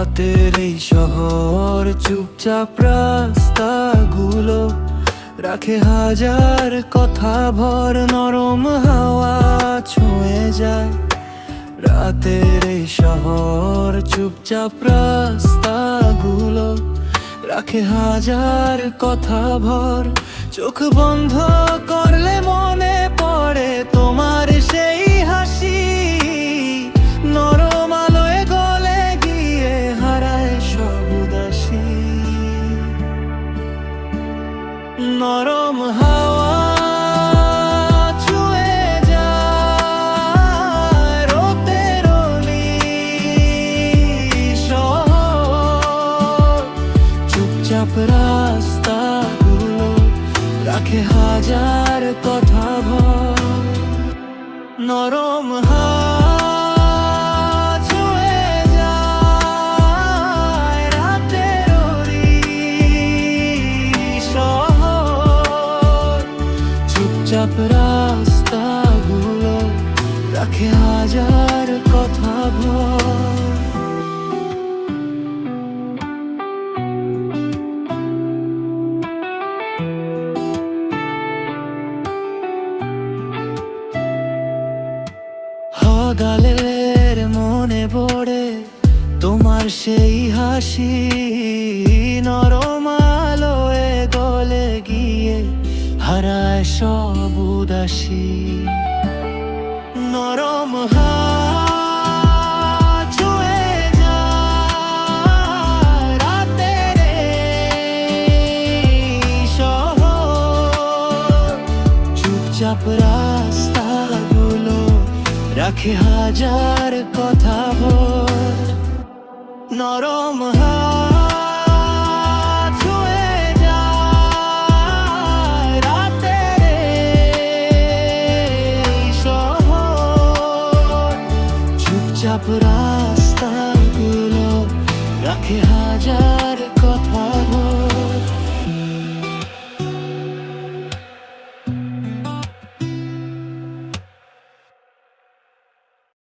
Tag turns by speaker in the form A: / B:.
A: রাতের এই শহর চুপচাপ রাস্তাগুলো রাখে হাজার কথা ভর, নরম হাওয়া ছুঁয়ে যায়। রাতের এই শহর চুপচাপ রাস্তাগুলো রাখে হাজার কথা ভর, চোখ বন্ধ করলে মনে পড়ে তোমার সেই হাসি। নরম আলোয় গলে গিয়ে হারায় সব উদাসী। নরম হাওয়া ছুঁয়ে যায় রোদের অলি শহর, চুপচাপ রাস্তাগুলো রাখে হাজার কথা ভর। নরম হাওয়া ছুঁয়ে যায় রাতের অলি শহর, চুপচাপ রাস্তাগুলো রাখে হাজার কথা ভর। গালের মনে পড়ে তোমার সেই হাসি, নরম আলোয় গলে গিয়ে হারায় সব উদাসী। নরম হাওয়া ছুঁয়ে যায় রাতের এই শহর, চুপচাপ রাস্তাগুলো রাখে হাজার কথা ভর। নরম হাওয়া ছুঁয়ে যায় রাতের এই শহর, চুপচাপ রাস্তাগুলো রাখে হাজার